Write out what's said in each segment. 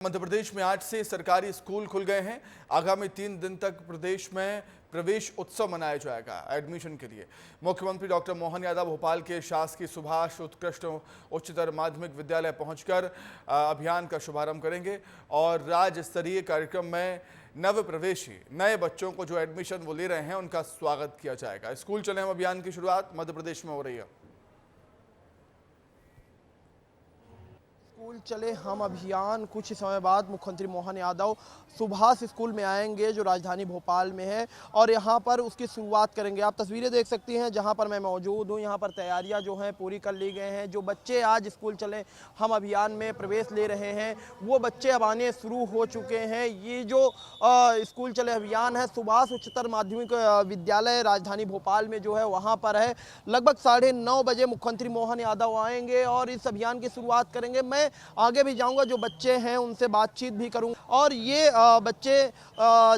मध्य प्रदेश में आज से सरकारी स्कूल खुल गए हैं। आगामी 3 दिन तक प्रदेश में प्रवेश उत्सव मनाया जाएगा एडमिशन के लिए। मुख्यमंत्री डॉक्टर मोहन यादव भोपाल के शासकीय सुभाष उत्कृष्ट उच्चतर माध्यमिक विद्यालय पहुंचकर अभियान का शुभारंभ करेंगे और राज्य स्तरीय कार्यक्रम में नव प्रवेशी नए बच्चों को जो एडमिशन वो ले रहे हैं उनका स्वागत किया जाएगा। स्कूल चले हम अभियान की शुरुआत मध्य प्रदेश में हो रही है। स्कूल चले हम अभियान कुछ समय बाद मुख्यमंत्री मोहन यादव सुभाष स्कूल में आएंगे जो राजधानी भोपाल में है और यहां पर उसकी शुरुआत करेंगे। आप तस्वीरें देख सकती हैं जहां पर मैं मौजूद हूं। यहां पर तैयारियां जो हैं पूरी कर ली गए हैं। जो बच्चे आज स्कूल चले हम अभियान में प्रवेश ले रहे हैं वो बच्चे अब आने शुरू हो चुके हैं। ये जो स्कूल चले अभियान है सुभाष उच्चतर माध्यमिक विद्यालय राजधानी भोपाल में जो है वहाँ पर है। लगभग 9:30 बजे मुख्यमंत्री मोहन यादव आएंगे और इस अभियान की शुरुआत करेंगे। मैं आगे भी जाऊंगा, जो बच्चे हैं उनसे बातचीत भी करूंगा। और ये बच्चे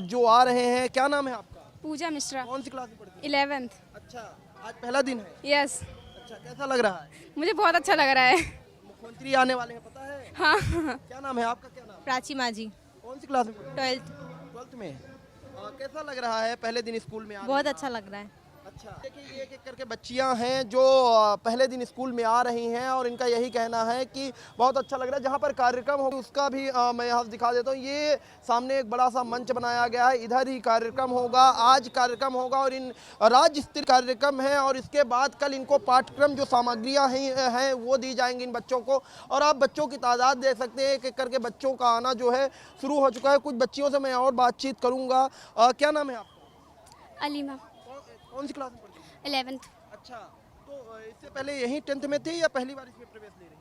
जो आ रहे हैं, क्या नाम है आपका? पूजा मिश्रा। कौन सी क्लास में पढ़ती हैं? 11th। अच्छा, आज पहला दिन है? यस। अच्छा, कैसा लग रहा है? मुझे बहुत अच्छा लग रहा है। मुख्यमंत्री आने वाले हैं, पता है? हाँ। क्या नाम है आपका? क्या नाम? प्राची माझी। कौन सी क्लास में पढ़ती हैं? 12th। 12th में। कैसा लग रहा है पहले दिन स्कूल में? बहुत अच्छा लग रहा है। अच्छा, देखिए ये एक एक करके बच्चियां हैं जो पहले दिन स्कूल में आ रही हैं और इनका यही कहना है कि बहुत अच्छा लग रहा है। जहां पर कार्यक्रम हो उसका भी मैं यहाँ दिखा देता हूँ। ये सामने एक बड़ा सा मंच बनाया गया है, इधर ही कार्यक्रम होगा। आज कार्यक्रम होगा और इन राज्य स्तरीय कार्यक्रम है और इसके बाद कल इनको पाठ्यक्रम जो सामग्रियाँ हैं वो दी जाएंगी इन बच्चों को। और आप बच्चों की तादाद देख सकते हैं, एक एक करके बच्चों का आना जो है शुरू हो चुका है। कुछ बच्चियों से मैं और बातचीत करूँगा। क्या नाम है आपका? अलीमा। कौन सी क्लास में पढ़ती हैं? 11th। अच्छा, तो इससे पहले यही 10th में थी या पहली बार इसमें प्रवेश ले रही हैं?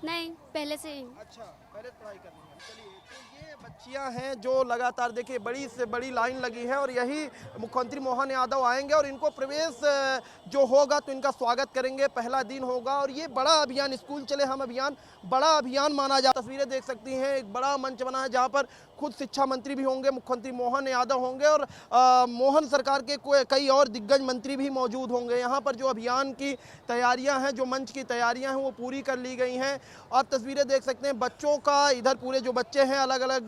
नहीं, पहले से ही। अच्छा, पहले पढ़ाई कर रही हैं। चलिए, तो ये बच्चियां हैं जो लगातार देखिए बड़ी से बड़ी लाइन लगी है और यही मुख्यमंत्री मोहन यादव आएंगे और इनको प्रवेश जो होगा तो इनका स्वागत करेंगे। पहला दिन होगा और ये बड़ा अभियान स्कूल चले हम अभियान बड़ा अभियान माना जा। तस्वीरें देख सकती हैं, एक बड़ा मंच बना है जहाँ पर खुद शिक्षा मंत्री भी होंगे, मुख्यमंत्री मोहन यादव होंगे और मोहन सरकार के कई और दिग्गज मंत्री भी मौजूद होंगे। यहाँ पर जो अभियान की तैयारियां हैं, जो मंच की तैयारियां हैं वो पूरी कर ली गई हैं। आप तस्वीरें देख सकते हैं बच्चों का, इधर पूरे जो बच्चे हैं अलग अलग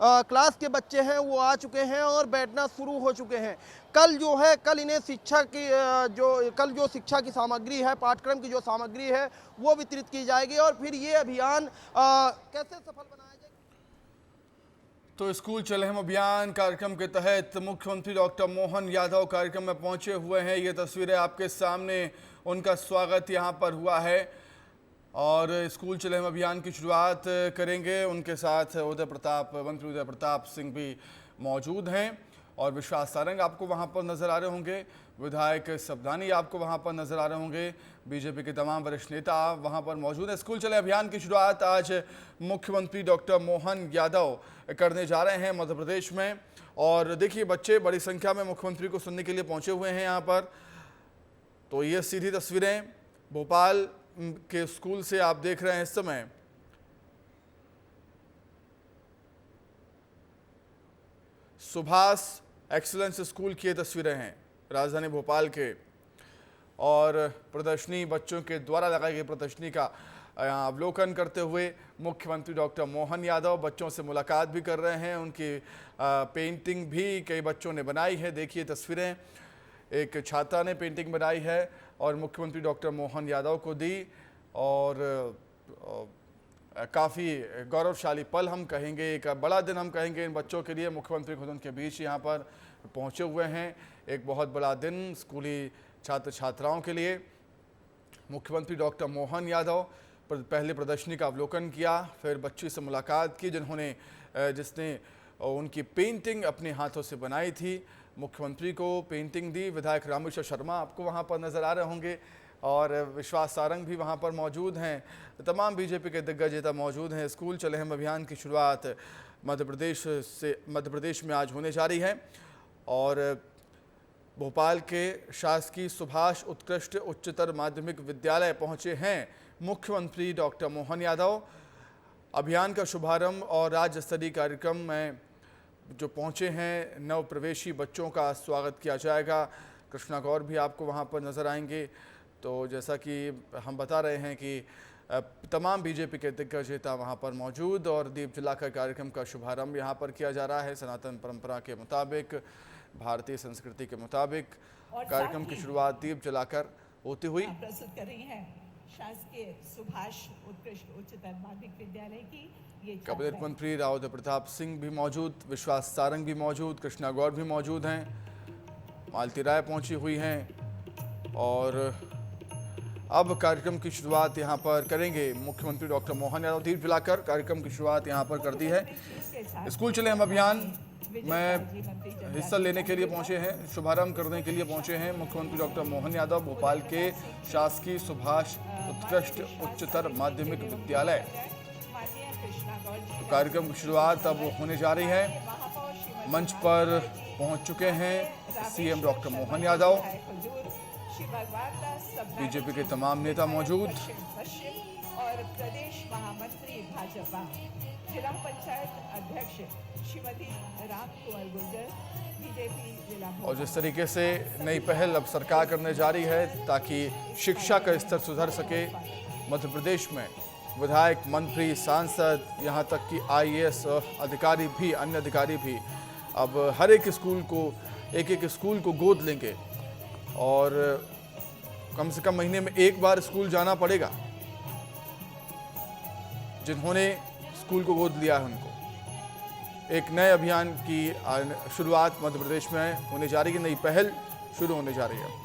क्लास के बच्चे हैं वो आ चुके हैं और बैठना शुरू हो चुके हैं। कल जो है कल इन्हें शिक्षा की जो शिक्षा की सामग्री है, पाठ्यक्रम की जो सामग्री है वो वितरित की जाएगी और फिर ये अभियान कैसे सफल बनाया जाएगा। तो स्कूल चले हम अभियान कार्यक्रम के तहत मुख्यमंत्री डॉक्टर मोहन यादव कार्यक्रम में पहुंचे हुए हैं। ये तस्वीरें आपके सामने, उनका स्वागत यहां पर हुआ है और स्कूल चले हम अभियान की शुरुआत करेंगे। उनके साथ मंत्री उदय प्रताप सिंह भी मौजूद हैं और विश्वास सारंग आपको वहां पर नजर आ रहे होंगे, विधायक सबदानी आपको वहां पर नजर आ रहे होंगे, बीजेपी के तमाम वरिष्ठ नेता वहां पर मौजूद हैं। स्कूल चले अभियान की शुरुआत आज मुख्यमंत्री डॉक्टर मोहन यादव करने जा रहे हैं मध्य प्रदेश में। और देखिए बच्चे बड़ी संख्या में मुख्यमंत्री को सुनने के लिए पहुंचे हुए हैं यहाँ पर। तो ये सीधी तस्वीरें भोपाल के स्कूल से आप देख रहे हैं इस समय। सुभाष एक्सीलेंस स्कूल की ये तस्वीरें हैं राजधानी भोपाल के और प्रदर्शनी, बच्चों के द्वारा लगाई गई प्रदर्शनी का अवलोकन करते हुए मुख्यमंत्री डॉक्टर मोहन यादव बच्चों से मुलाकात भी कर रहे हैं। उनकी पेंटिंग भी कई बच्चों ने बनाई है। देखिए तस्वीरें, एक छात्रा ने पेंटिंग बनाई है और मुख्यमंत्री डॉक्टर मोहन यादव को दी और काफ़ी गौरवशाली पल हम कहेंगे, एक बड़ा दिन हम कहेंगे इन बच्चों के लिए। मुख्यमंत्री खुद उनके बीच यहाँ पर पहुँचे हुए हैं। एक बहुत बड़ा दिन स्कूली छात्र छात्राओं के लिए। मुख्यमंत्री डॉक्टर मोहन यादव पहले प्रदर्शनी का अवलोकन किया, फिर बच्ची से मुलाकात की जिसने उनकी पेंटिंग अपने हाथों से बनाई थी। मुख्यमंत्री को पेंटिंग दी। विधायक रामेश्वर शर्मा आपको वहाँ पर नज़र आ रहे होंगे और विश्वास सारंग भी वहाँ पर मौजूद हैं। तमाम बीजेपी के दिग्गज नेता मौजूद हैं। स्कूल चले हम अभियान की शुरुआत मध्य प्रदेश में आज होने जा रही है और भोपाल के शासकीय सुभाष उत्कृष्ट उच्चतर माध्यमिक विद्यालय पहुंचे हैं मुख्यमंत्री डॉक्टर मोहन यादव। अभियान का शुभारंभ और राज्य स्तरीय कार्यक्रम में जो पहुंचे हैं नव प्रवेशी बच्चों का स्वागत किया जाएगा। कृष्णा गौर भी आपको वहां पर नज़र आएंगे। तो जैसा कि हम बता रहे हैं कि तमाम बीजेपी के दिग्गज नेता वहां पर मौजूद और दीप जलाकर कार्यक्रम का शुभारंभ यहां पर किया जा रहा है। सनातन परंपरा के मुताबिक, भारतीय संस्कृति के मुताबिक कार्यक्रम की शुरुआत दीप जलाकर होती हुई। प्रस्तुत कर रही हैं शासकीय सुभाष उत्कृष्ट उच्चतर माध्यमिक विद्यालय की ये कैबिनेट मंत्री राव प्रताप सिंह भी मौजूद, विश्वास सारंग भी मौजूद, कृष्णा गौर भी मौजूद हैं, मालती राय पहुंची हुई हैं और अब कार्यक्रम की शुरुआत यहां पर करेंगे मुख्यमंत्री डॉक्टर मोहन यादव। दीप जलाकर कार्यक्रम की शुरुआत यहां पर कर दी है। स्कूल चले हम अभियान में हिस्सा लेने के लिए पहुंचे हैं, शुभारंभ करने के लिए पहुंचे हैं मुख्यमंत्री डॉक्टर मोहन यादव भोपाल के शासकीय सुभाष उत्कृष्ट उच्चतर माध्यमिक विद्यालय। तो कार्यक्रम की शुरुआत अब होने जा रही है। मंच पर पहुंच चुके हैं CM doctor Mohan Yadav, BJP के तमाम नेता मौजूद और प्रदेश महामंत्री भाजपा जिला पंचायत अध्यक्ष श्रीमती राम कुंवर गुर्जर, बीजेपी जिला। और जिस तरीके से नई पहल अब सरकार करने जा रही है ताकि शिक्षा का स्तर सुधर सके, मध्य प्रदेश में विधायक, मंत्री, सांसद, यहाँ तक कि आईएएस अधिकारी भी, अन्य अधिकारी भी अब हर एक स्कूल को, एक एक स्कूल को गोद लेंगे और कम से कम महीने में एक बार स्कूल जाना पड़ेगा। जिन्होंने स्कूल को गोद लिया है उनको एक नए अभियान की शुरुआत मध्य प्रदेश में होने जा रही है, नई पहल शुरू होने जा रही है।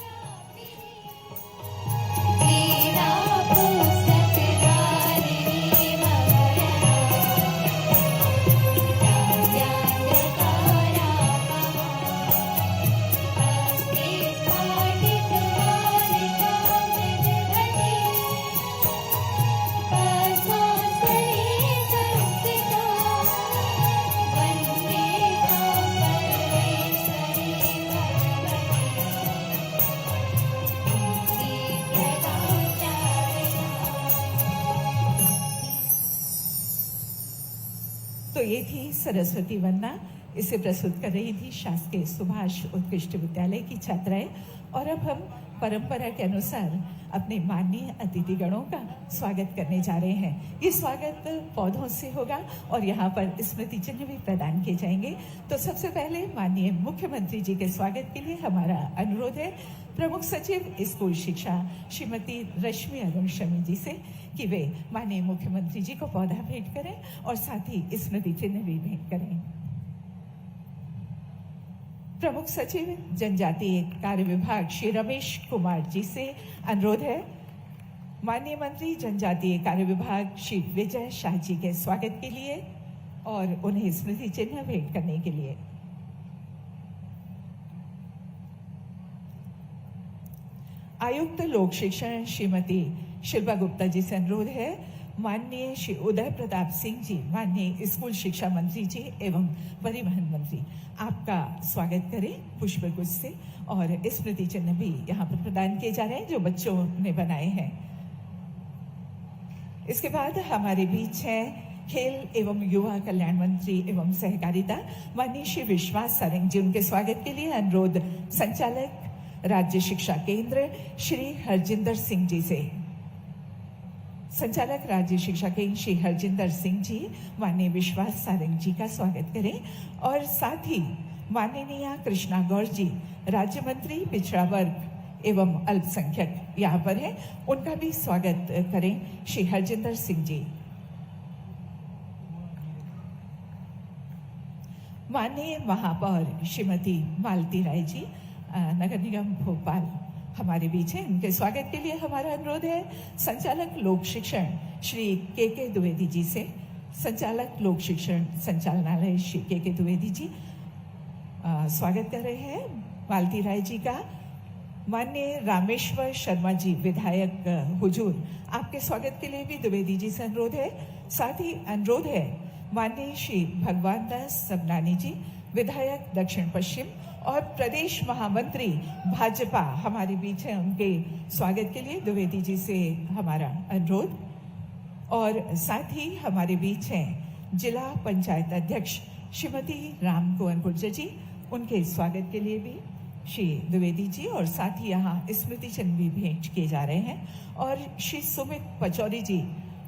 तो ये थी सरस्वती वंदना, इसे प्रस्तुत कर रही थी शासकीय सुभाष उत्कृष्ट विद्यालय की छात्राएं। और अब हम परंपरा के अनुसार अपने माननीय अतिथिगणों का स्वागत करने जा रहे हैं। ये स्वागत पौधों से होगा और यहाँ पर स्मृति चिन्ह भी प्रदान किए जाएंगे। तो सबसे पहले माननीय मुख्यमंत्री जी के स्वागत के लिए हमारा अनुरोध है प्रमुख सचिव स्कूल शिक्षा श्रीमती रश्मि अरुण शमी जी से कि वे माननीय मुख्यमंत्री जी को पौधा भेंट करें और साथ ही स्मृति चिन्ह भी भेंट करें। प्रमुख सचिव जनजातीय कार्य विभाग श्री रमेश कुमार जी से अनुरोध है माननीय मंत्री जनजातीय कार्य विभाग श्री विजय शाह जी के स्वागत के लिए और उन्हें स्मृति चिन्ह भेंट करने के लिए। आयुक्त लोक शिक्षण श्रीमती शिल्पा गुप्ता जी से अनुरोध है माननीय श्री उदय प्रताप सिंह जी, माननीय स्कूल शिक्षा मंत्री जी एवं परिवहन मंत्री, आपका स्वागत करें पुष्पगुच्छ से और स्मृति चिन्ह भी यहाँ पर प्रदान किए जा रहे हैं जो बच्चों ने बनाए हैं। इसके बाद हमारे बीच है खेल एवं युवा कल्याण मंत्री एवं सहकारिता माननीय श्री विश्वास सारंग जी, उनके स्वागत के लिए अनुरोध संचालक राज्य शिक्षा केंद्र श्री हरजिंदर सिंह जी से। संचालक राज्य शिक्षा केंद्र श्री हरजिंदर सिंह जी माननीय विश्वास सारंग जी का स्वागत करें और साथ ही माननीय कृष्णा गौर जी राज्य मंत्री पिछड़ा वर्ग एवं अल्पसंख्यक यहाँ पर हैं, उनका भी स्वागत करें श्री हरजिंदर सिंह जी। माननीय महापौर श्रीमती मालती राय जी नगर निगम भोपाल हमारे बीच हैं, उनके स्वागत के लिए हमारा अनुरोध है संचालक लोक शिक्षण श्री के द्विवेदी जी से। संचालक लोक शिक्षण संचालनालय श्री के द्विवेदी जी स्वागत कर रहे हैं मालती राय जी का। माननीय रामेश्वर शर्मा जी विधायक हुजूर, आपके स्वागत के लिए भी द्विवेदी जी से अनुरोध है। साथ ही अनुरोध है माननीय श्री भगवान दास सबनानी जी विधायक दक्षिण पश्चिम और प्रदेश महामंत्री भाजपा हमारे बीच हैं, उनके स्वागत के लिए द्विवेदी जी से हमारा अनुरोध। और साथ ही हमारे बीच हैं जिला पंचायत अध्यक्ष श्रीमती राम कुंवर गुर्जर जी, उनके स्वागत के लिए भी श्री द्विवेदी जी और साथ ही यहाँ स्मृति चिन्ह भी भेंट किए जा रहे हैं। और श्री सुमित पचौरी जी,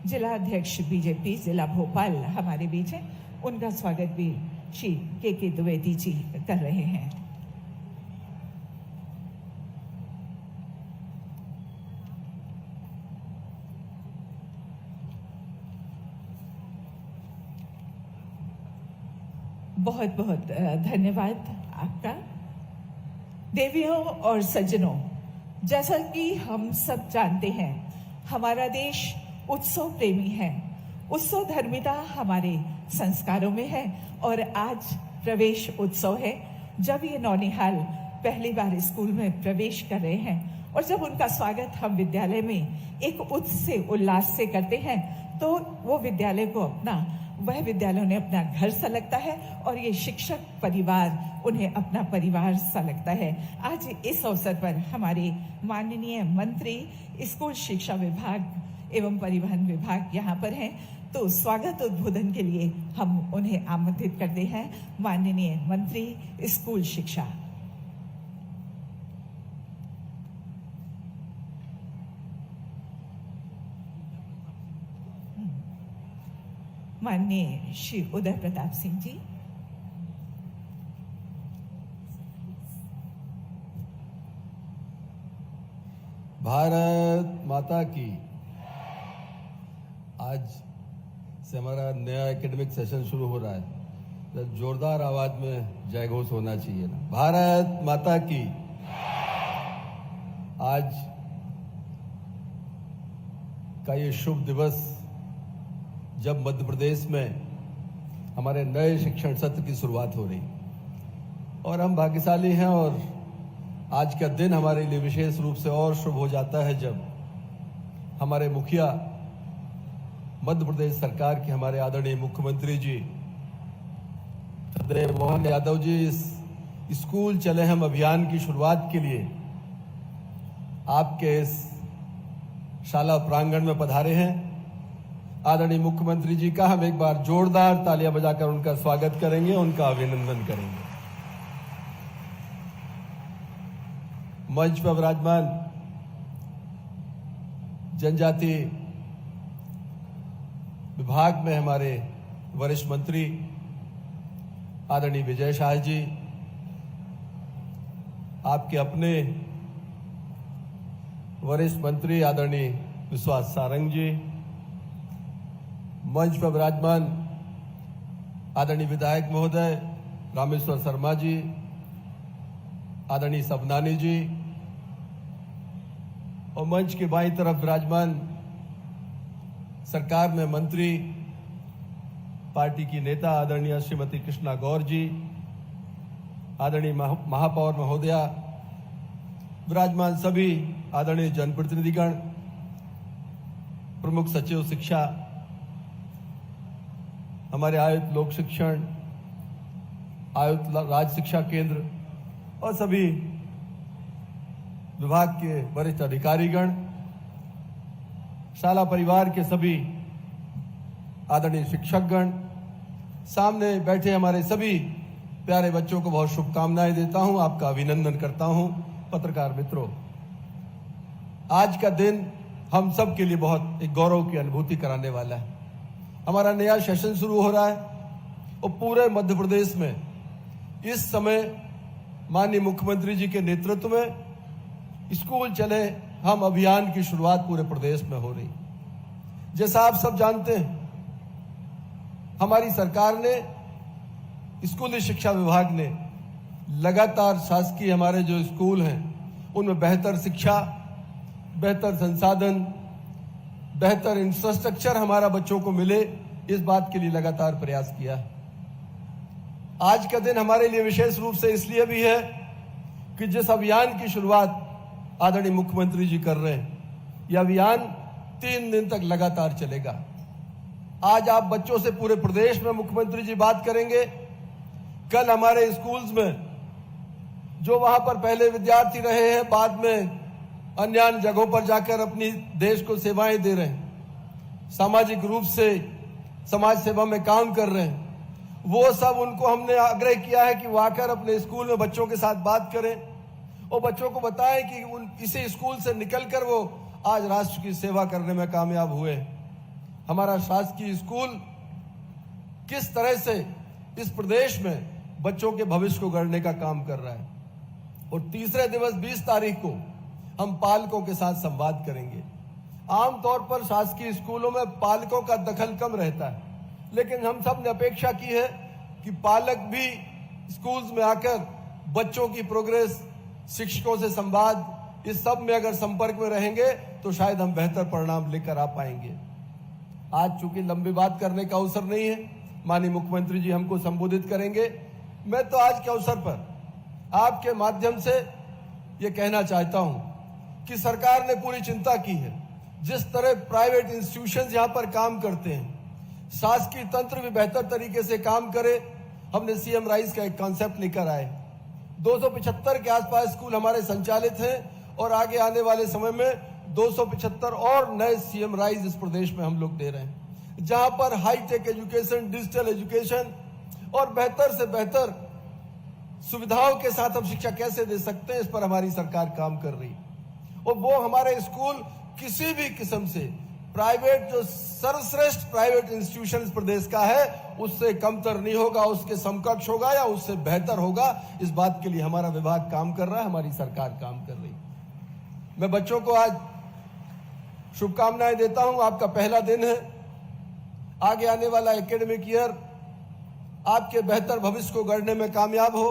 जिला अध्यक्ष बीजेपी जिला भोपाल, हमारे बीच हैं। उनका स्वागत भी श्री के द्विवेदी जी कर रहे हैं। बहुत बहुत धन्यवाद आपका। देवियों और सज्जनों, जैसा कि हम सब जानते हैं, हमारा देश उत्सव प्रेमी है। उत्सव धर्मिता हमारे संस्कारों में है और आज प्रवेश उत्सव है। जब ये नौनिहाल पहली बार स्कूल में प्रवेश कर रहे हैं और जब उनका स्वागत हम विद्यालय में एक उत्साह उल्लास से करते हैं, तो वो विद्यालय को वह विद्यालय उन्हें अपना घर सा लगता है और ये शिक्षक परिवार उन्हें अपना परिवार सा लगता है। आज इस अवसर पर हमारे माननीय मंत्री स्कूल शिक्षा विभाग एवं परिवहन विभाग यहाँ पर हैं, तो स्वागत उद्बोधन के लिए हम उन्हें आमंत्रित करते हैं। माननीय मंत्री स्कूल शिक्षा। माननीय श्री उदय प्रताप सिंह जी। भारत माता की। आज से हमारा नया एकेडमिक सेशन शुरू हो रहा है, तो जोरदार आवाज में जय घोष होना चाहिए ना। भारत माता की। आज का ये शुभ दिवस, जब मध्य प्रदेश में हमारे नए शिक्षण सत्र की शुरुआत हो रही, और हम भाग्यशाली हैं, और आज का दिन हमारे लिए विशेष रूप से और शुभ हो जाता है जब हमारे मुखिया मध्य प्रदेश सरकार के हमारे आदरणीय मुख्यमंत्री जी चंद्रशेखर मोहन यादव जी इस स्कूल चले हम अभियान की शुरुआत के लिए आपके इस शाला प्रांगण में पधारे हैं। आदरणीय मुख्यमंत्री जी का हम एक बार जोरदार तालियां बजाकर उनका स्वागत करेंगे, उनका अभिनंदन करेंगे। मंच पर विराजमान जनजाति विभाग में हमारे वरिष्ठ मंत्री आदरणीय विजय शाह जी, आपके अपने वरिष्ठ मंत्री आदरणीय विश्वास सारंग जी, मंच पर विराजमान आदरणीय विधायक महोदय रामेश्वर शर्मा जी, आदरणीय सबनानी जी, और मंच के बाईं तरफ विराजमान सरकार में मंत्री पार्टी की नेता आदरणीय श्रीमती कृष्णा गौर जी, आदरणीय महापौर महोदया, विराजमान सभी आदरणीय जनप्रतिनिधिगण, प्रमुख सचिव शिक्षा, हमारे आयुक्त लोक शिक्षण, आयुक्त राज्य शिक्षा केंद्र और सभी विभाग के वरिष्ठ अधिकारीगण, शाला परिवार के सभी आदरणीय शिक्षकगण, सामने बैठे हमारे सभी प्यारे बच्चों को बहुत शुभकामनाएं देता हूं, आपका अभिनंदन करता हूं। पत्रकार मित्रों, आज का दिन हम सब के लिए बहुत एक गौरव की अनुभूति कराने वाला है। हमारा नया सेशन शुरू हो रहा है और पूरे मध्य प्रदेश में इस समय माननीय मुख्यमंत्री जी के नेतृत्व में स्कूल चले हम अभियान की शुरुआत पूरे प्रदेश में हो रही। जैसा आप सब जानते हैं, हमारी सरकार ने, स्कूली शिक्षा विभाग ने लगातार शासकीय हमारे जो स्कूल हैं उनमें बेहतर शिक्षा, बेहतर संसाधन, बेहतर इंफ्रास्ट्रक्चर हमारा बच्चों को मिले, इस बात के लिए लगातार प्रयास किया है। आज का दिन हमारे लिए विशेष रूप से इसलिए भी है कि जिस अभियान की शुरुआत आदरणीय मुख्यमंत्री जी कर रहे हैं, यह अभियान 3 दिन तक लगातार चलेगा। आज आप बच्चों से पूरे प्रदेश में मुख्यमंत्री जी बात करेंगे। कल हमारे स्कूल्स में जो वहां पर पहले विद्यार्थी रहे हैं, बाद में अन्य जगहों पर जाकर अपनी देश को सेवाएं दे रहे हैं, सामाजिक रूप से समाज सेवा में काम कर रहे हैं, वो सब उनको हमने आग्रह किया है कि वो आकर अपने स्कूल में बच्चों के साथ बात करें, और बच्चों को बताएं कि इसी स्कूल से निकलकर वो आज राष्ट्र की सेवा करने में कामयाब हुए। हमारा शासकीय स्कूल किस तरह से इस प्रदेश में बच्चों के भविष्य को गढ़ने का काम कर रहा है। और तीसरे दिवस 20 तारीख को हम पालकों के साथ संवाद करेंगे। आमतौर पर शासकीय स्कूलों में पालकों का दखल कम रहता है, लेकिन हम सब ने अपेक्षा की है कि पालक भी स्कूल्स में आकर बच्चों की प्रोग्रेस, शिक्षकों से संवाद, इस सब में अगर संपर्क में रहेंगे तो शायद हम बेहतर परिणाम लेकर आ पाएंगे। आज चूंकि लंबी बात करने का अवसर नहीं है, माननीय मुख्यमंत्री जी हमको संबोधित करेंगे। मैं तो आज के अवसर पर आपके माध्यम से ये कहना चाहता हूं कि सरकार ने पूरी चिंता की है। जिस तरह प्राइवेट इंस्टीट्यूशंस यहां पर काम करते हैं, शासकीय तंत्र भी बेहतर तरीके से काम करे। हमने सीएम राइज का एक कॉन्सेप्ट लेकर आए। 275 के आसपास स्कूल हमारे संचालित हैं और आगे आने वाले समय में 275 और नए सीएम राइज इस प्रदेश में हम लोग दे रहे हैं, जहां पर हाईटेक एजुकेशन, डिजिटल एजुकेशन और बेहतर से बेहतर सुविधाओं के साथ हम शिक्षा कैसे दे सकते हैं, इस पर हमारी सरकार काम कर रही है। और वो हमारे स्कूल किसी भी किस्म से प्राइवेट, जो सर्वश्रेष्ठ प्राइवेट इंस्टीट्यूशन इस प्रदेश का है, उससे कमतर नहीं होगा, उसके समकक्ष होगा या उससे बेहतर होगा। इस बात के लिए हमारा विभाग काम कर रहा है, हमारी सरकार काम कर रही है। मैं बच्चों को आज शुभकामनाएं देता हूं। आपका पहला दिन है। आगे आने वाला एकेडमिक ईयर आपके बेहतर भविष्य को गढ़ने में कामयाब हो।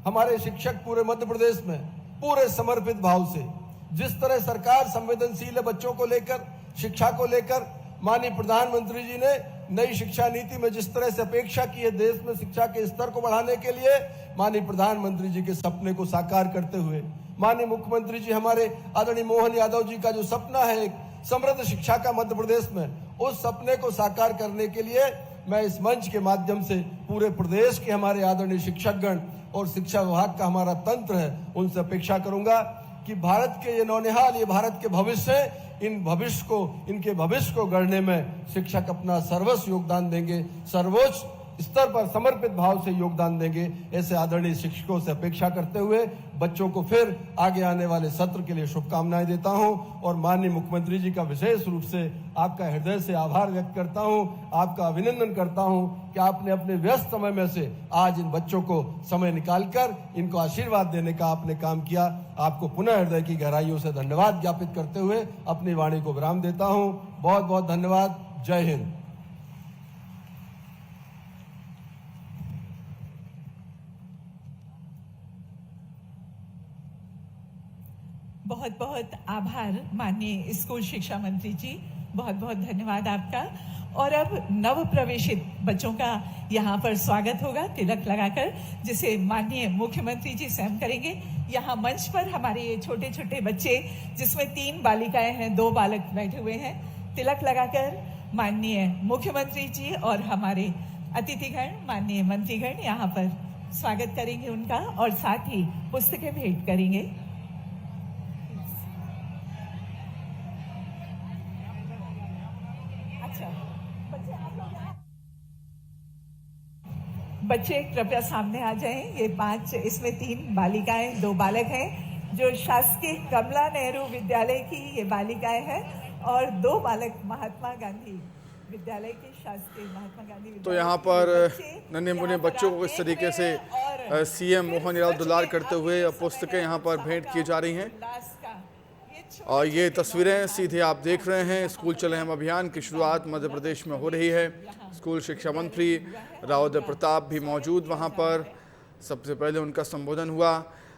हमारे शिक्षक पूरे मध्य प्रदेश में पूरे समर्पित भाव से, जिस तरह सरकार संवेदनशील है बच्चों को लेकर, शिक्षा को लेकर, माननीय प्रधानमंत्री जी ने नई शिक्षा नीति में जिस तरह से अपेक्षा की है देश में शिक्षा के स्तर को बढ़ाने के लिए, माननीय प्रधानमंत्री जी के सपने को साकार करते हुए माननीय मुख्यमंत्री जी हमारे आदरणीय मोहन यादव जी का जो सपना है एक समृद्ध शिक्षा का मध्य प्रदेश में, उस सपने को साकार करने के लिए मैं इस मंच के माध्यम से पूरे प्रदेश के हमारे आदरणीय शिक्षकगण और शिक्षा विभाग का हमारा तंत्र है, उनसे अपेक्षा करूंगा कि भारत के ये नौनिहाल, ये भारत के भविष्य है, इनके भविष्य को गढ़ने में शिक्षक अपना सर्वस्व योगदान देंगे, सर्वोच्च स्तर पर समर्पित भाव से योगदान देंगे। ऐसे आदरणीय शिक्षकों से अपेक्षा करते हुए बच्चों को फिर आगे आने वाले सत्र के लिए शुभकामनाएं देता हूं और माननीय मुख्यमंत्री जी का विशेष रूप से आपका हृदय से आभार व्यक्त करता हूं, आपका अभिनंदन करता हूं कि आपने अपने व्यस्त समय में से आज इन बच्चों को समय निकालकर इनको आशीर्वाद देने का आपने काम किया। आपको पुनः हृदय की गहराइयों से धन्यवाद ज्ञापित करते हुए अपनी वाणी को विराम देता हूं। बहुत बहुत धन्यवाद। जय हिंद। बहुत बहुत आभार माननीय स्कूल शिक्षा मंत्री जी, बहुत बहुत धन्यवाद आपका। और अब नव प्रवेशित बच्चों का यहाँ पर स्वागत होगा तिलक लगाकर, जिसे माननीय मुख्यमंत्री जी स्वयं करेंगे। यहाँ मंच पर हमारे ये छोटे छोटे बच्चे, जिसमें 3 बालिकाएं हैं, 2 बालक बैठे हुए हैं, तिलक लगाकर माननीय मुख्यमंत्री जी और हमारे अतिथिगण, माननीय मंत्रीगण यहाँ पर स्वागत करेंगे उनका और साथ ही पुस्तकें भेंट करेंगे। बच्चे कृपया सामने आ जाएं। ये 5, इसमें 3 बालिकाएं, 2 बालक हैं, जो शासकीय कमला नेहरू विद्यालय की ये बालिकाएं हैं और 2 बालक महात्मा गांधी विद्यालय के शासकीय महात्मा गांधी विद्यालय। तो यहाँ पर नन्हे मुन्ने बच्चों को इस तरीके से सीएम मोहन यादव दुलार करते हुए पुस्तकें यहाँ पर भेंट की जा रही हैं। और ये तस्वीरें सीधे आप देख रहे हैं। स्कूल चले हम अभियान की शुरुआत मध्य प्रदेश में हो रही है। स्कूल शिक्षा मंत्री राव प्रताप भी मौजूद वहाँ पर। सबसे पहले उनका संबोधन हुआ।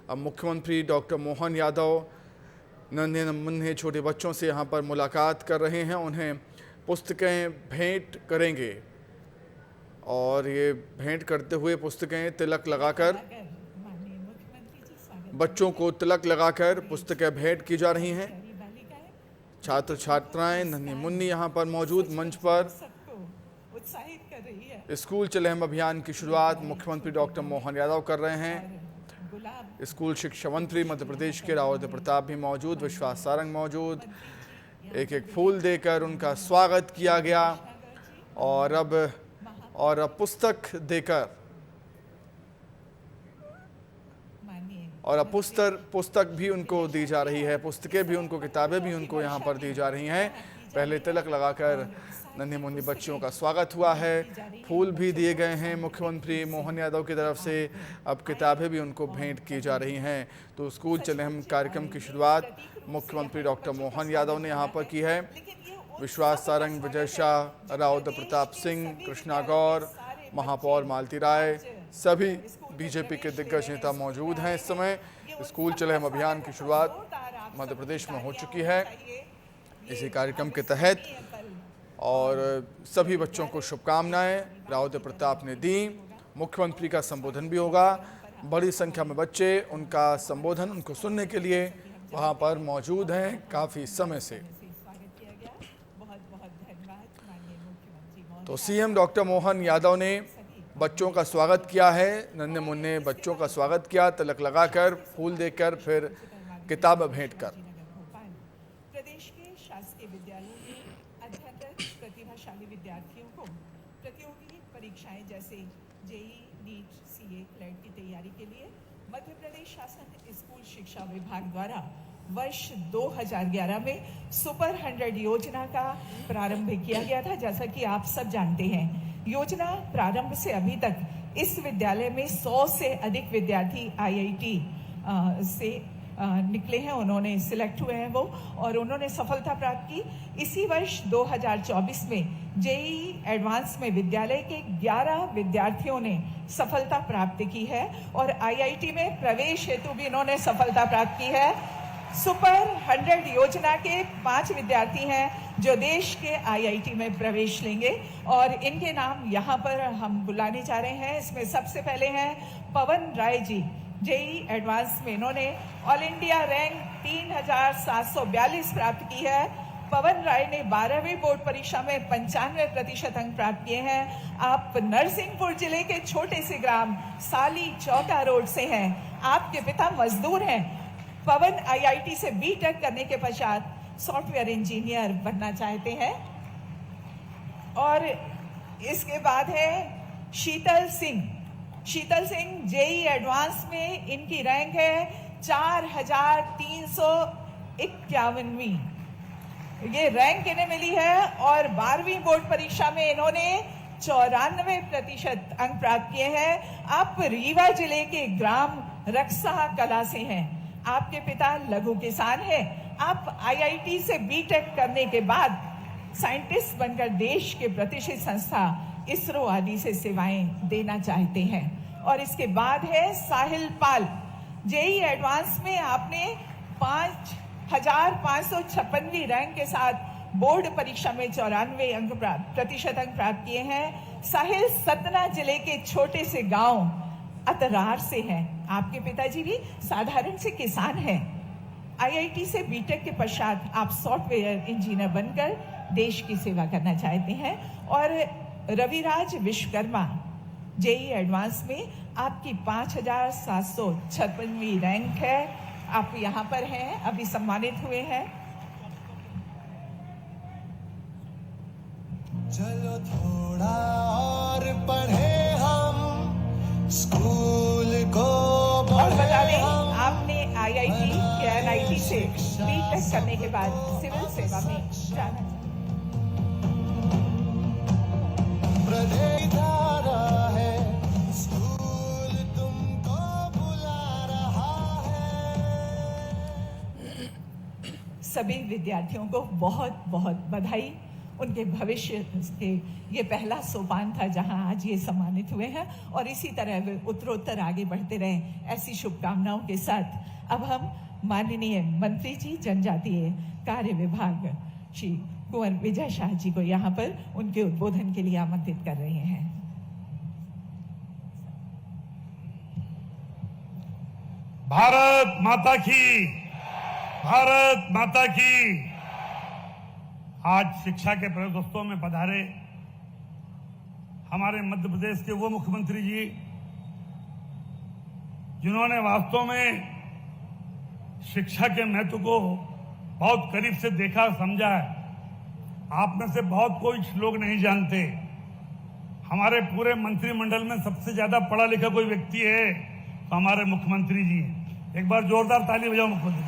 अब मुख्यमंत्री डॉक्टर मोहन यादव नन्हे मुन्ने छोटे बच्चों से यहाँ पर मुलाकात कर रहे हैं, उन्हें पुस्तकें भेंट करेंगे। और ये भेंट करते हुए पुस्तकें तिलक लगाकर, बच्चों को तिलक लगाकर पुस्तकें भेंट की जा रही हैं। छात्र छात्राएं नन्ही मुन्नी यहाँ पर मौजूद मंच पर। स्कूल चले हम अभियान की शुरुआत मुख्यमंत्री डॉक्टर मोहन यादव कर रहे हैं। स्कूल शिक्षा मंत्री मध्य प्रदेश के राव प्रताप भी मौजूद, विश्वास सारंग मौजूद। एक एक फूल देकर उनका स्वागत किया गया और अब पुस्तक देकर और अब पुस्तक भी उनको दी जा रही है, पुस्तकें भी उनको, किताबें भी उनको यहाँ पर दी जा रही हैं। पहले तिलक लगाकर नन्ही मुन्नी बच्चियों का स्वागत हुआ है, फूल भी दिए गए हैं मुख्यमंत्री मोहन यादव की तरफ से, अब किताबें भी उनको भेंट की जा रही हैं। तो स्कूल चले हम कार्यक्रम की शुरुआत मुख्यमंत्री डॉक्टर मोहन यादव ने यहाँ पर की है। विश्वास सारंग, विजय शाह, राव प्रताप सिंह, कृष्णा गौर, महापौर मालती राय, सभी बीजेपी के दिग्गज नेता मौजूद हैं। इस समय स्कूल चले हम अभियान की शुरुआत मध्य प्रदेश में हो चुकी है इसी कार्यक्रम के तहत, और सभी बच्चों को शुभकामनाएं राव प्रताप ने दी। मुख्यमंत्री का संबोधन भी होगा, बड़ी संख्या में बच्चे उनका संबोधन उनको सुनने के लिए वहां पर मौजूद हैं काफ़ी समय से। तो सीएम डॉक्टर मोहन यादव ने बच्चों का स्वागत किया है, नन्हे मुन्ने बच्चों का स्वागत किया, तिलक लगाकर, फूल देकर, फिर किताब भेंट कर। प्रदेश के शासकीय विद्यालयों में अध्ययनरत प्रतिभाशाली विद्यार्थियों को प्रतियोगी परीक्षाएं जैसे जेईई, नीट, सीए, क्लैट की तैयारी के लिए मध्य प्रदेश शासन स्कूल शिक्षा विभाग द्वारा वर्ष 2011 में सुपर 100 योजना का प्रारंभ किया गया था। जैसा कि आप सब जानते हैं, योजना प्रारंभ से अभी तक इस विद्यालय में 100 से अधिक विद्यार्थी आईआईटी से निकले हैं, उन्होंने सिलेक्ट हुए हैं वो, और उन्होंने सफलता प्राप्त की। इसी वर्ष 2024 में जेईई एडवांस में विद्यालय के 11 विद्यार्थियों ने सफलता प्राप्त की है, और आईआईटी में प्रवेश हेतु भी इन्होंने सफलता प्राप्त की है। सुपर 100 योजना के 5 विद्यार्थी हैं जो देश के आईआईटी में प्रवेश लेंगे, और इनके नाम यहाँ पर हम बुलाने जा रहे हैं। इसमें सबसे पहले हैं पवन राय जी, जेईई एडवांस में इन्होंने ऑल इंडिया रैंक 3742 प्राप्त की है। पवन राय ने 12वीं बोर्ड परीक्षा में 95% अंक प्राप्त किए हैं। आप नरसिंहपुर जिले के छोटे से ग्राम साली चौका रोड से हैं। आपके पिता मजदूर हैं। पवन आईआईटी से बीटेक करने के पश्चात सॉफ्टवेयर इंजीनियर बनना चाहते हैं। और इसके बाद है शीतल सिंह। शीतल सिंह जेईई एडवांस में इनकी रैंक है 4351वीं। ये रैंक इन्हें मिली है, और 12वीं बोर्ड परीक्षा में इन्होंने 94% अंक प्राप्त किए हैं। आप रीवा जिले के ग्राम रक्सा कला से हैं। आपके पिता लघु किसान हैं। आप आईआईटी से बीटेक करने के बाद साइंटिस्ट बनकर देश के प्रतिष्ठित संस्था इसरो आदि से सेवाएं देना चाहते हैं। और इसके बाद है साहिल पाल। जेईई एडवांस में आपने 5556वीं रैंक के साथ बोर्ड परीक्षा में 94% अंक प्राप्त किए हैं। साहिल सतना जिले के छोटे से गांव अतरार से हैं। आपके पिताजी भी साधारण से किसान हैं। आईआईटी से बीटेक के पश्चात आप सॉफ्टवेयर इंजीनियर बनकर देश की सेवा करना चाहते हैं। और रविराज विश्वकर्मा, जेईई एडवांस में आपकी 5756वीं रैंक है। आप यहाँ पर हैं, अभी सम्मानित हुए हैं। चलो थोड़ा और पढ़े हम स्कूल को, और बता दें आपने आईआईटी या एनआईटी से बीटेक करने के बाद सिविल सेवा में जाना। प्रदेश धारा है, स्कूल तुमको बुला रहा है। सभी विद्यार्थियों को बहुत बहुत बधाई। उनके भविष्य के ये पहला सोपान था जहां आज ये सम्मानित हुए हैं, और इसी तरह वे उत्तरोत्तर आगे बढ़ते रहें, ऐसी शुभकामनाओं के साथ अब हम माननीय मंत्री जी जनजातीय कार्य विभाग श्री कुंवर विजय शाह जी को यहाँ पर उनके उद्बोधन के लिए आमंत्रित कर रहे हैं। भारत माता की, भारत माता की। आज शिक्षा के प्रयोगोत्सव में पधारे हमारे मध्य प्रदेश के वो मुख्यमंत्री जी जिन्होंने वास्तव में शिक्षा के महत्व को बहुत करीब से देखा समझा है। आप में से बहुत कोई लोग नहीं जानते, हमारे पूरे मंत्रिमंडल में सबसे ज्यादा पढ़ा लिखा कोई व्यक्ति है तो हमारे मुख्यमंत्री जी हैं। एक बार जोरदार ताली बजाओ मुख्यमंत्री।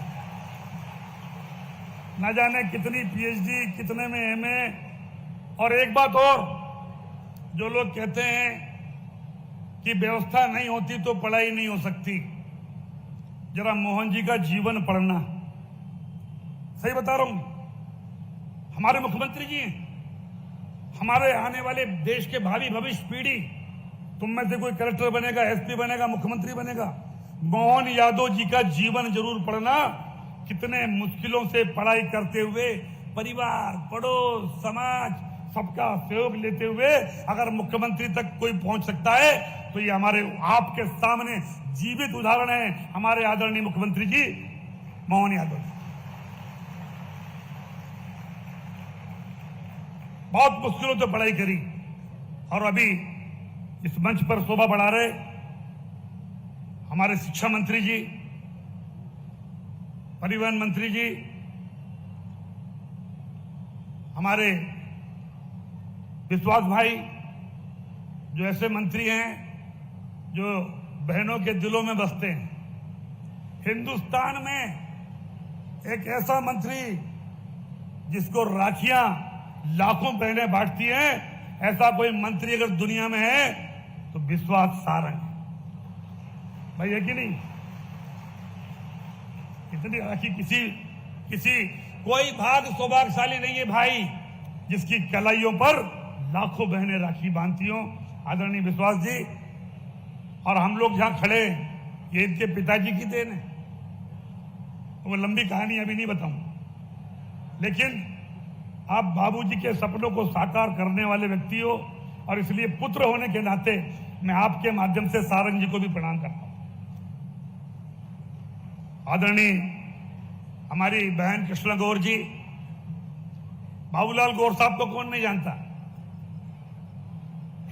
ना जाने कितनी पीएचडी, कितने में एमए। और एक बात और, जो लोग कहते हैं कि व्यवस्था नहीं होती तो पढ़ाई नहीं हो सकती, जरा मोहन जी का जीवन पढ़ना। सही बता रहा हूं, हमारे मुख्यमंत्री जी हैं, हमारे आने वाले देश के भावी भविष्य पीढ़ी, तुम में से कोई कलेक्टर बनेगा, एसपी बनेगा, मुख्यमंत्री बनेगा, मोहन यादव जी का जीवन जरूर पढ़ना। कितने मुश्किलों से पढ़ाई करते हुए, परिवार, पड़ोस, समाज, सबका सहयोग लेते हुए अगर मुख्यमंत्री तक कोई पहुंच सकता है तो ये हमारे आपके सामने जीवित उदाहरण है, हमारे आदरणीय मुख्यमंत्री जी मोहन यादव। बहुत मुश्किलों से पढ़ाई करी और अभी इस मंच पर शोभा बढ़ा रहे हमारे शिक्षा मंत्री जी, परिवहन मंत्री जी, हमारे विश्वास भाई, जो ऐसे मंत्री हैं जो बहनों के दिलों में बसते हैं। हिंदुस्तान में एक ऐसा मंत्री जिसको राखियां लाखों बहनें बांटती हैं, ऐसा कोई मंत्री अगर दुनिया में है तो विश्वास सारंग भाई है कि नहीं। इतनी राखी किसी कोई भाग सौभाग्यशाली नहीं है भाई जिसकी कलाइयों पर लाखों बहनें राखी बांधती हो। आदरणीय विश्वास जी, और हम लोग जहां खड़े ये इनके पिताजी की देन है। वो लंबी कहानी अभी नहीं बताऊं, लेकिन आप बाबूजी के सपनों को साकार करने वाले व्यक्ति हो और इसलिए पुत्र होने के नाते मैं आपके माध्यम से सारंग जी को भी प्रणाम करता हूं। आदरणीय हमारी बहन कृष्णा गौर जी, बाबूलाल गौर साहब को कौन नहीं जानता।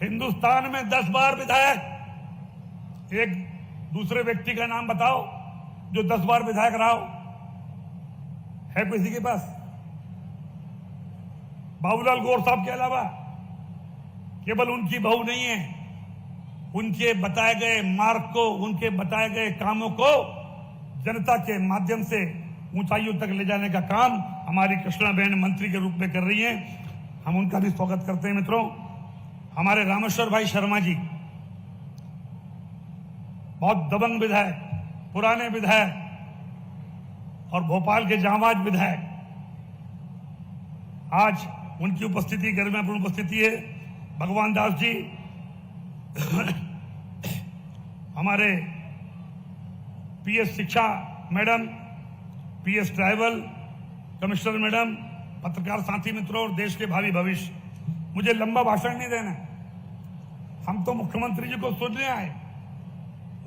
हिंदुस्तान में 10 बार विधायक, एक दूसरे व्यक्ति का नाम बताओ जो 10 बार विधायक रहा हो, है किसी के पास? बाबूलाल गौर साहब के अलावा केवल उनकी बहू नहीं है, उनके बताए गए मार्ग को, उनके बताए गए कामों को जनता के माध्यम से ऊंचाइयों तक ले जाने का काम हमारी कृष्णा बहन मंत्री के रूप में कर रही हैं। हम उनका भी स्वागत करते हैं। मित्रों, हमारे रामेश्वर भाई शर्मा जी, बहुत दबंग विधायक, पुराने विधायक और भोपाल के जांबाज विधायक, आज उनकी उपस्थिति, गरिमापूर्ण उपस्थिति है। भगवान दास जी, हमारे पीएस शिक्षा madam, PS tribal commissioner madam, पत्रकार साथी मित्रों और देश के भावी भविष्य, मुझे लंबा भाषण नहीं देना, हम तो मुख्यमंत्री जी को सुनने आए।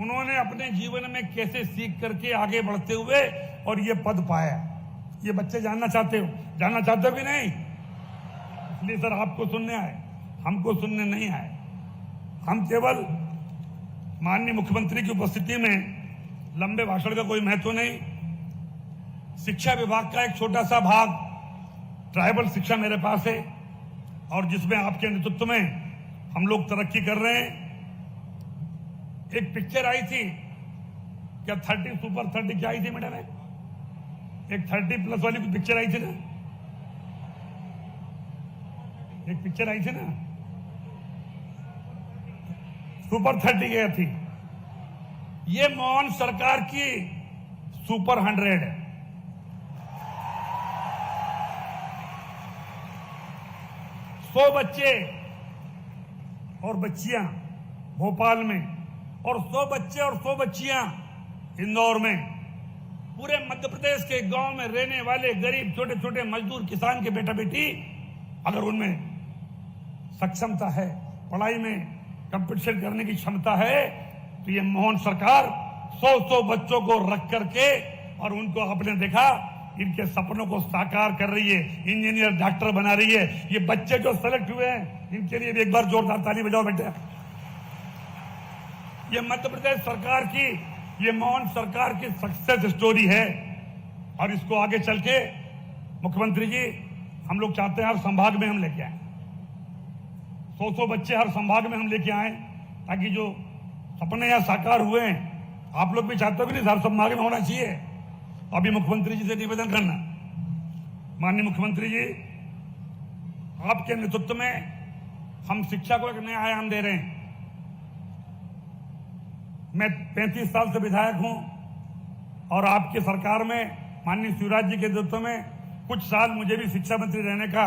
उन्होंने अपने जीवन में कैसे सीख करके आगे बढ़ते हुए और ये पद पाया, ये बच्चे जानना चाहते हो कि नहीं? इसलिए सर आपको सुनने आए, हमको सुनने नहीं आए। हम केवल माननीय मुख्यमंत्री की उपस्थिति में लंबे भाषण का कोई महत्व नहीं। शिक्षा विभाग का एक छोटा सा भाग, ट्राइबल शिक्षा मेरे पास है और जिसमें आपके नेतृत्व में हम लोग तरक्की कर रहे हैं। एक पिक्चर आई थी, क्या 30 सुपर 30 क्या आई थी मैडम? एक 30+ वाली कोई पिक्चर आई थी ना, एक पिक्चर आई थी ना, सुपर 30 गई थी। ये मोहन सरकार की सुपर 100 है। सौ बच्चे और बच्चियां भोपाल में और 100 बच्चे और 100 बच्चियां इंदौर में, पूरे मध्य प्रदेश के गांव में रहने वाले गरीब छोटे छोटे मजदूर किसान के बेटा बेटी, अगर उनमें सक्षमता है, पढ़ाई में कंपटीशन करने की क्षमता है, तो ये मोहन सरकार 100 बच्चों को रख करके और उनको आपने देखा इनके सपनों को साकार कर रही है, इंजीनियर डॉक्टर बना रही है। ये बच्चे जो सेलेक्ट हुए हैं इनके लिए भी एक बार जोरदार ताली बजाओ बेटे। ये मध्य प्रदेश सरकार की, ये मोहन सरकार की सक्सेस स्टोरी है और इसको आगे चल के मुख्यमंत्री जी हम लोग चाहते हैं हर संभाग में हम लेके आए, 100 बच्चे हर संभाग में हम लेके आए, ताकि जो सपने यहाँ साकार हुए हैं आप लोग भी चाहते हो कि नहीं साहब, सब मार्ग में होना चाहिए। अभी मुख्यमंत्री जी से निवेदन करना, माननीय मुख्यमंत्री जी, आपके नेतृत्व में हम शिक्षा को एक नया आयाम दे रहे हैं। मैं 35 साल से विधायक हूं और आपकी सरकार में माननीय शिवराज जी के नेतृत्व में कुछ साल मुझे भी शिक्षा मंत्री रहने का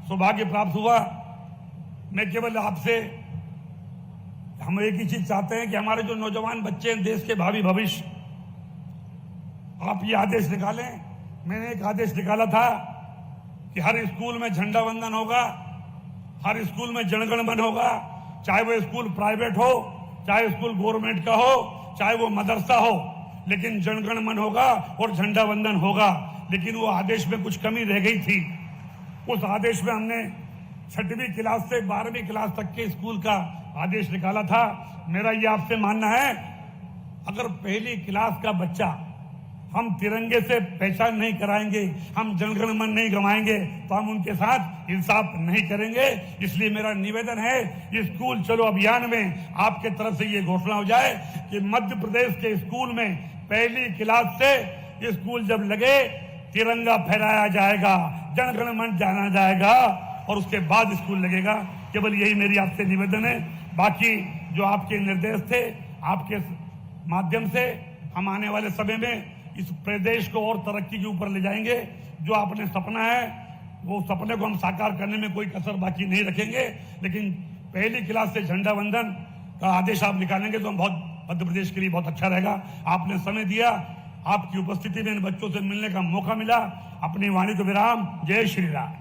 सौभाग्य प्राप्त हुआ। मैं केवल आपसे, हम एक ही चीज चाहते हैं कि हमारे जो नौजवान बच्चे हैं, देश के भावी भविष्य, आप ये आदेश निकालें। मैंने एक आदेश निकाला था कि हर स्कूल में झंडा वंदन होगा, हर स्कूल में जनगण मन होगा, चाहे वो स्कूल प्राइवेट हो, चाहे स्कूल गवर्नमेंट का हो, चाहे वो मदरसा हो, लेकिन जनगण मन होगा और झंडा वंदन होगा। लेकिन वो आदेश में कुछ कमी रह गई थी। उस आदेश में हमने 6वीं क्लास से 12वीं क्लास तक के स्कूल का आदेश निकाला था। मेरा ये आपसे मानना है, अगर पहली क्लास का बच्चा हम तिरंगे से पहचान नहीं कराएंगे, हम जनगण मन नहीं गवाएंगे, तो हम उनके साथ इंसाफ नहीं करेंगे। इसलिए मेरा निवेदन है, स्कूल चलो अभियान में आपके तरफ से ये घोषणा हो जाए कि मध्य प्रदेश के स्कूल में पहली क्लास से स्कूल जब लगे, तिरंगा फहराया जाएगा, जनगण मन जाना जाएगा और उसके बाद स्कूल लगेगा। केवल यही मेरी आपसे निवेदन है। बाकी जो आपके निर्देश थे, आपके माध्यम से हम आने वाले समय में इस प्रदेश को और तरक्की के ऊपर ले जाएंगे। जो आपने सपना है, वो सपने को हम साकार करने में कोई कसर बाकी नहीं रखेंगे। लेकिन पहली क्लास से झंडा वंदन का आदेश आप निकालेंगे तो हम बहुत, मध्य प्रदेश के लिए बहुत अच्छा रहेगा। आपने समय दिया, आपकी उपस्थिति में इन बच्चों से मिलने का मौका मिला। अपनी वाणी को विराम। जय श्री राम।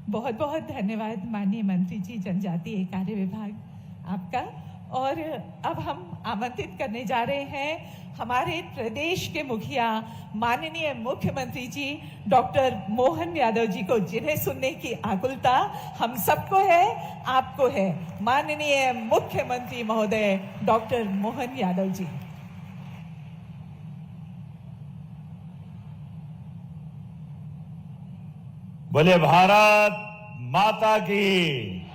बहुत बहुत धन्यवाद माननीय मंत्री जी, जनजातीय कार्य विभाग आपका। और अब हम आमंत्रित करने जा रहे हैं हमारे प्रदेश के मुखिया माननीय मुख्यमंत्री जी डॉक्टर मोहन यादव जी को, जिन्हें सुनने की आकुलता हम सबको है, आपको है। माननीय मुख्यमंत्री महोदय डॉक्टर मोहन यादव जी। बोले भारत माता की।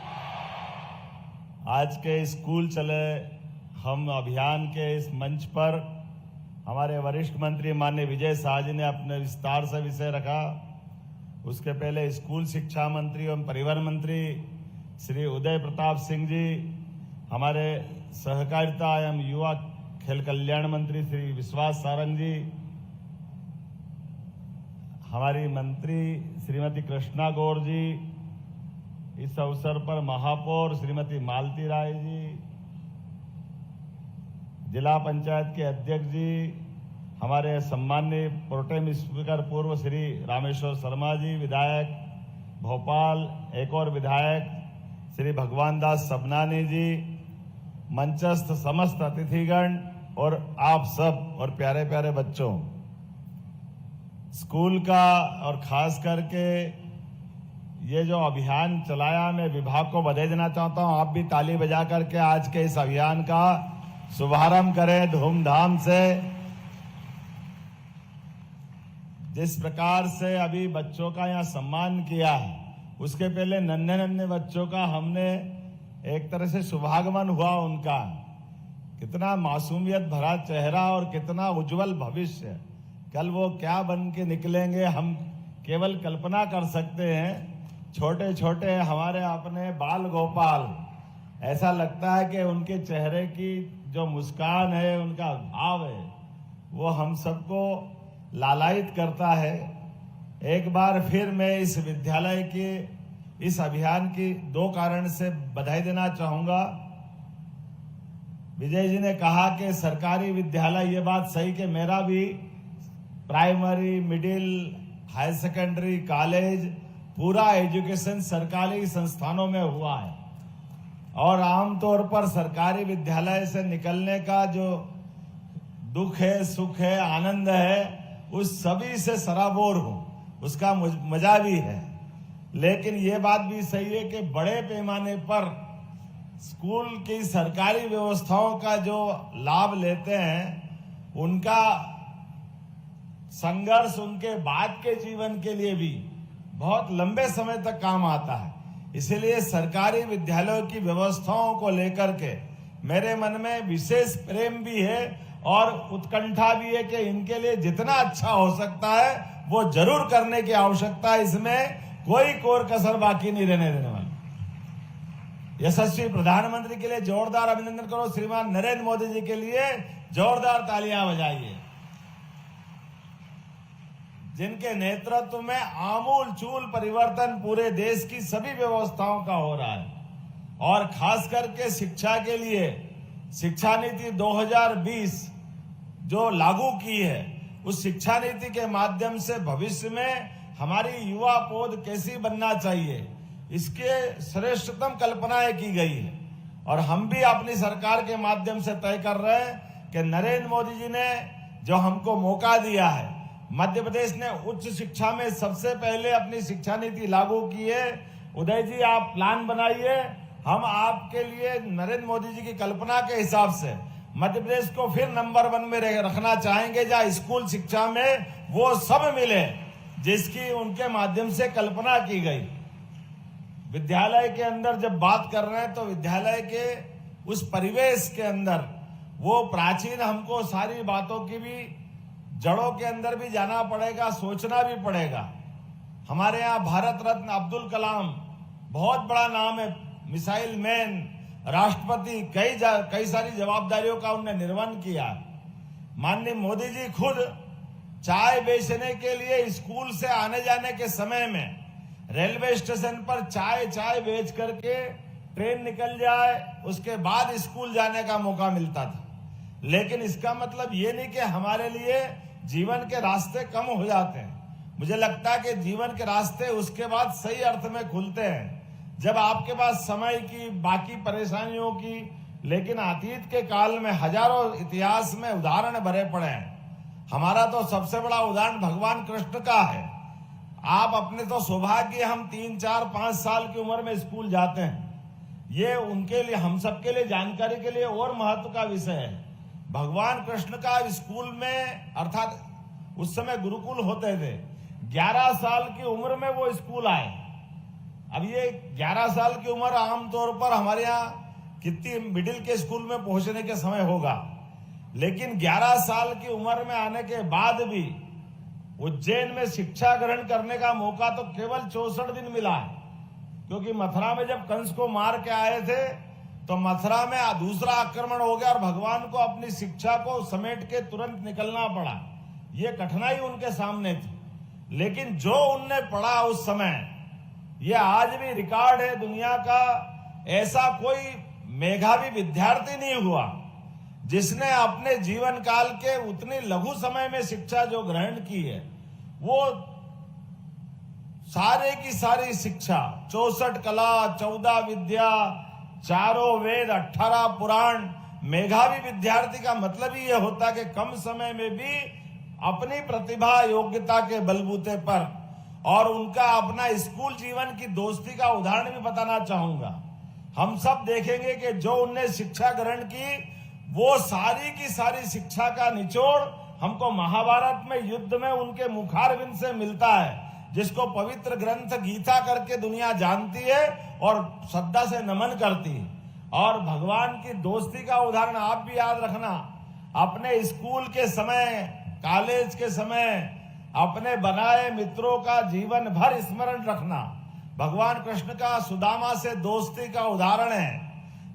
आज के स्कूल चले हम अभियान के इस मंच पर हमारे वरिष्ठ मंत्री माननीय विजय शाह जी ने अपने विस्तार से विषय रखा। उसके पहले स्कूल शिक्षा मंत्री एवं परिवहन मंत्री श्री उदय प्रताप सिंह जी, हमारे सहकारिता एवं युवा खेल कल्याण मंत्री श्री विश्वास सारंग जी, हमारी मंत्री श्रीमती कृष्णा गौर जी, इस अवसर पर महापौर श्रीमती मालती राय जी, जिला पंचायत के अध्यक्ष जी, हमारे सम्माननीय प्रोटेम स्पीकर पूर्व श्री रामेश्वर शर्मा जी, विधायक भोपाल, एक और विधायक श्री भगवान दास सबनानी जी, मंचस्थ समस्त अतिथिगण और आप सब और प्यारे प्यारे बच्चों, स्कूल का और खास करके ये जो अभियान चलाया, मैं विभाग को बधाई देना चाहता हूं। आप भी ताली बजा करके आज के इस अभियान का शुभारंभ करें धूमधाम से। जिस प्रकार से अभी बच्चों का यहाँ सम्मान किया है, उसके पहले नन्हे नन्हे बच्चों का हमने एक तरह से शुभागमन हुआ। उनका कितना मासूमियत भरा चेहरा और कितना उज्जवल भविष्य, कल वो क्या बन के निकलेंगे हम केवल कल्पना कर सकते हैं। छोटे छोटे हमारे अपने बाल गोपाल, ऐसा लगता है कि उनके चेहरे की जो मुस्कान है, उनका भाव है, वो हम सबको लालायित करता है। एक बार फिर मैं इस विद्यालय के इस अभियान की 2 कारण से बधाई देना चाहूंगा। विजय जी ने कहा कि सरकारी विद्यालय, ये बात सही कि मेरा भी primary, middle, higher secondary, college, पूरा एजुकेशन सरकारी संस्थानों में हुआ है। और आमतौर पर सरकारी विद्यालय से निकलने का जो दुख है, सुख है, आनंद है, उस सभी से सराबोर हूं, उसका मजा भी है। लेकिन ये बात भी सही है कि बड़े पैमाने पर स्कूल की सरकारी व्यवस्थाओं का जो लाभ लेते हैं, उनका संघर्ष उनके बाद के जीवन के लिए भी बहुत लंबे समय तक काम आता है। इसलिए सरकारी विद्यालयों की व्यवस्थाओं को लेकर के मेरे मन में विशेष प्रेम भी है और उत्कंठा भी है कि इनके लिए जितना अच्छा हो सकता है वो जरूर करने की आवश्यकता है। इसमें कोई कोर कसर बाकी नहीं रहने देने वाले। यशस्वी प्रधानमंत्री के लिए जोरदार अभिनंदन करो। श्रीमान नरेंद्र मोदी जी के लिए जोरदार तालियां बजाइए, जिनके नेतृत्व में आमूल चूल परिवर्तन पूरे देश की सभी व्यवस्थाओं का हो रहा है। और खास करके शिक्षा के लिए शिक्षा नीति 2020 जो लागू की है, उस शिक्षा नीति के माध्यम से भविष्य में हमारी युवा पौध कैसी बनना चाहिए, इसके श्रेष्ठतम कल्पनाएं की गई है। और हम भी अपनी सरकार के माध्यम से तय कर रहे हैं कि नरेंद्र मोदी जी ने जो हमको मौका दिया है, मध्य प्रदेश ने उच्च शिक्षा में सबसे पहले अपनी शिक्षा नीति लागू की है। उदय जी, आप प्लान बनाइए, हम आपके लिए नरेंद्र मोदी जी की कल्पना के हिसाब से मध्य प्रदेश को फिर नंबर 1 में रखना चाहेंगे, जहां स्कूल शिक्षा में वो सब मिले जिसकी उनके माध्यम से कल्पना की गई। विद्यालय के अंदर जब बात कर रहे हैं तो विद्यालय के उस परिवेश के अंदर वो प्राचीन हमको सारी बातों की भी जड़ों के अंदर भी जाना पड़ेगा, सोचना भी पड़ेगा। हमारे यहाँ भारत रत्न अब्दुल कलाम बहुत बड़ा नाम है, मिसाइल मैन, राष्ट्रपति, कई सारी जवाबदारियों का उन्होंने निर्वहन किया। माननीय मोदी जी खुद चाय बेचने के लिए स्कूल से आने जाने के समय में रेलवे स्टेशन पर चाय बेच करके ट्रेन निकल जाए, उसके बाद स्कूल जाने का मौका मिलता था। लेकिन इसका मतलब ये नहीं कि हमारे लिए जीवन के रास्ते कम हो जाते हैं। मुझे लगता है कि जीवन के रास्ते उसके बाद सही अर्थ में खुलते हैं जब आपके पास समय की, बाकी परेशानियों की, लेकिन अतीत के काल में हजारों इतिहास में उदाहरण भरे पड़े हैं। हमारा तो सबसे बड़ा उदाहरण भगवान कृष्ण का है। आप अपने तो सौभाग्य, हम 3, 4, 5 साल की उम्र में स्कूल जाते हैं। ये उनके लिए, हम सबके लिए जानकारी के लिए और महत्व का विषय है। भगवान कृष्ण का स्कूल में, अर्थात उस समय गुरुकुल होते थे, 11 साल की उम्र में वो स्कूल आए। अब ये 11 साल की उम्र आमतौर पर हमारे यहाँ कितनी मिडिल के स्कूल में पहुंचने के समय होगा, लेकिन 11 साल की उम्र में आने के बाद भी उज्जैन में शिक्षा ग्रहण करने का मौका तो केवल 64 दिन मिला है। क्योंकि मथुरा में जब कंस को मार के आए थे तो मथुरा में दूसरा आक्रमण हो गया और भगवान को अपनी शिक्षा को समेट के तुरंत निकलना पड़ा। ये कठिनाई उनके सामने थी, लेकिन जो उनने पढ़ा उस समय, ये आज भी रिकॉर्ड है दुनिया का। ऐसा कोई मेधावी विद्यार्थी नहीं हुआ जिसने अपने जीवन काल के उतनी लघु समय में शिक्षा जो ग्रहण की है, वो सारे की सारी शिक्षा, 64 कला, 14 विद्या, 4 वेद, 18 पुराण, मेधावी विद्यार्थी का मतलब ही यह होता कि कम समय में भी अपनी प्रतिभा, योग्यता के बलबूते पर, और उनका अपना स्कूल जीवन की दोस्ती का उदाहरण भी बताना चाहूंगा। हम सब देखेंगे कि जो उनने शिक्षा ग्रहण की, वो सारी की सारी शिक्षा का निचोड़ हमको महाभारत में युद्ध में उनके मुखारविंद से मिलता है, जिसको पवित्र ग्रंथ गीता करके दुनिया जानती है और श्रद्धा से नमन करती है। और भगवान की दोस्ती का उदाहरण आप भी याद रखना, अपने स्कूल के समय, कॉलेज के समय अपने बनाए मित्रों का जीवन भर स्मरण रखना। भगवान कृष्ण का सुदामा से दोस्ती का उदाहरण है,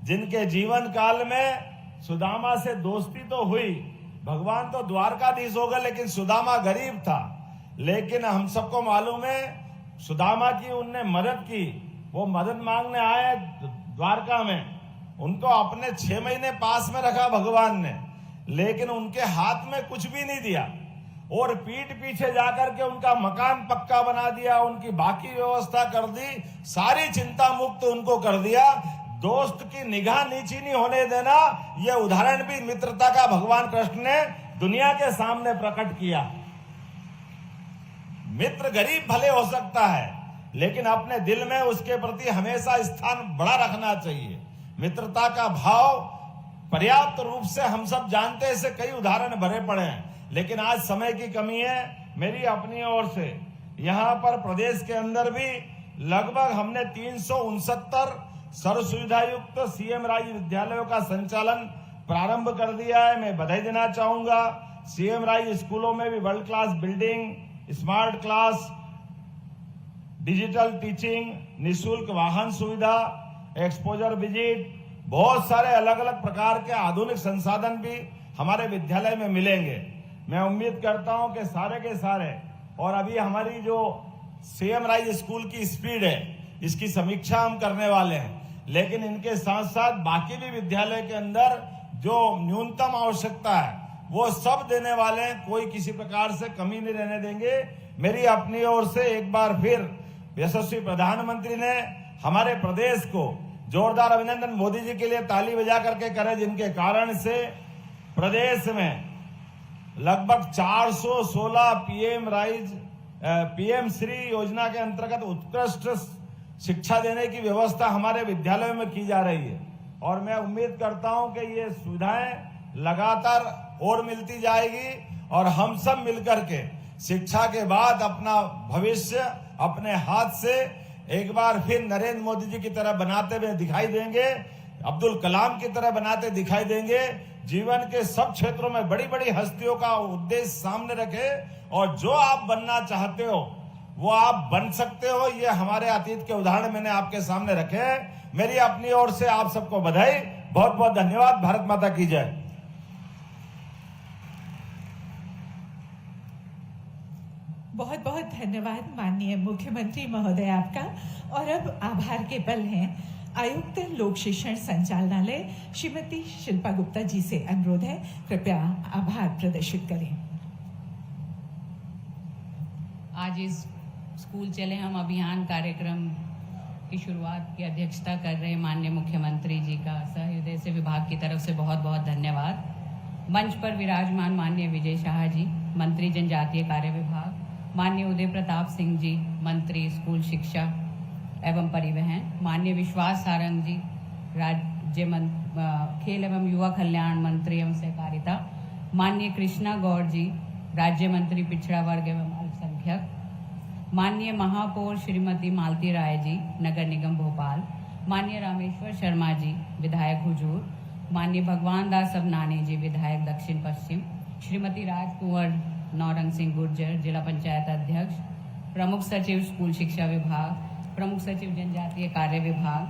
जिनके जीवन काल में सुदामा से दोस्ती तो हुई। भगवान तो द्वारकाधीश हो गए, लेकिन सुदामा गरीब था। लेकिन हम सबको मालूम है सुदामा की उनने मदद की। वो मदद मांगने आए द्वारका में, उनको अपने 6 महीने पास में रखा भगवान ने, लेकिन उनके हाथ में कुछ भी नहीं दिया और पीठ पीछे जाकर के उनका मकान पक्का बना दिया, उनकी बाकी व्यवस्था कर दी, सारी चिंता मुक्त उनको कर दिया। दोस्त की निगाह नीची नहीं होने देना, यह उदाहरण भी मित्रता का भगवान कृष्ण ने दुनिया के सामने प्रकट किया। मित्र गरीब भले हो सकता है, लेकिन अपने दिल में उसके प्रति हमेशा स्थान बड़ा रखना चाहिए। मित्रता का भाव पर्याप्त रूप से हम सब जानते हैं, ऐसे कई उदाहरण भरे पड़े हैं, लेकिन आज समय की कमी है। मेरी अपनी ओर से यहाँ पर प्रदेश के अंदर भी लगभग हमने 369 सर्व सुविधा युक्त सीएम राज विद्यालयों का संचालन प्रारंभ कर दिया है। मैं बधाई देना चाहूंगा। सीएम राज स्कूलों में भी world class building, smart class, digital teaching, निःशुल्क वाहन सुविधा, एक्सपोजर विजिट, बहुत सारे अलग अलग प्रकार के आधुनिक संसाधन भी हमारे विद्यालय में मिलेंगे। मैं उम्मीद करता हूं कि सारे के सारे, और अभी हमारी जो सीएम राइज स्कूल की स्पीड है इसकी समीक्षा हम करने वाले हैं, लेकिन इनके साथ साथ बाकी भी विद्यालय के अंदर जो न्यूनतम आवश्यकता है वो सब देने वाले हैं। कोई किसी प्रकार से कमी नहीं रहने देंगे। मेरी अपनी ओर से एक बार फिर यशस्वी प्रधानमंत्री ने हमारे प्रदेश को जोरदार अभिनंदन मोदी जी के लिए ताली बजा करके करे, जिनके कारण से प्रदेश में लगभग 416 पीएम श्री योजना के अंतर्गत उत्कृष्ट शिक्षा देने की व्यवस्था हमारे विद्यालयों में की जा रही है। और मैं उम्मीद करता हूं कि ये सुविधाएं लगातार और मिलती जाएगी और हम सब मिलकर के शिक्षा के बाद अपना भविष्य अपने हाथ से एक बार फिर नरेंद्र मोदी जी की तरह बनाते हुए दिखाई देंगे, अब्दुल कलाम की तरह बनाते दिखाई देंगे। जीवन के सब क्षेत्रों में बड़ी बड़ी हस्तियों का उद्देश्य सामने रखे और जो आप बनना चाहते हो वो आप बन सकते हो। ये हमारे अतीत के उदाहरण मैंने आपके सामने रखे हैं। मेरी अपनी ओर से आप सबको बधाई, बहुत बहुत धन्यवाद। भारत माता की जय। बहुत बहुत धन्यवाद माननीय मुख्यमंत्री महोदय आपका। और अब आभार के पल हैं आयुक्त लोक शिक्षण संचालनालय श्रीमती शिल्पा गुप्ता जी से अनुरोध है, कृपया आभार प्रदर्शित करें। आज इस स्कूल चले हम अभियान कार्यक्रम की शुरुआत की अध्यक्षता कर रहे माननीय मुख्यमंत्री जी का सहृदय से विभाग की तरफ से बहुत बहुत धन्यवाद। मंच पर विराजमान माननीय विजय शाह जी, मंत्री जनजातीय कार्य विभाग, माननीय उदय प्रताप सिंह जी, मंत्री स्कूल शिक्षा एवं परिवहन, माननीय विश्वास सारंग जी, खेल एवं युवा कल्याण मंत्री एवं सहकारिता, माननीय कृष्णा गौड़ जी, राज्य मंत्री पिछड़ा वर्ग एवं अल्पसंख्यक, माननीय महापौर श्रीमती मालती राय जी, नगर निगम भोपाल, माननीय रामेश्वर शर्मा जी, विधायक हुजूर, माननीय भगवान दास सबनानी जी, विधायक दक्षिण पश्चिम, श्रीमती राजकुंवर नौरंग सिंह गुर्जर, जिला पंचायत अध्यक्ष, प्रमुख सचिव स्कूल शिक्षा विभाग, प्रमुख सचिव जनजातीय कार्य विभाग,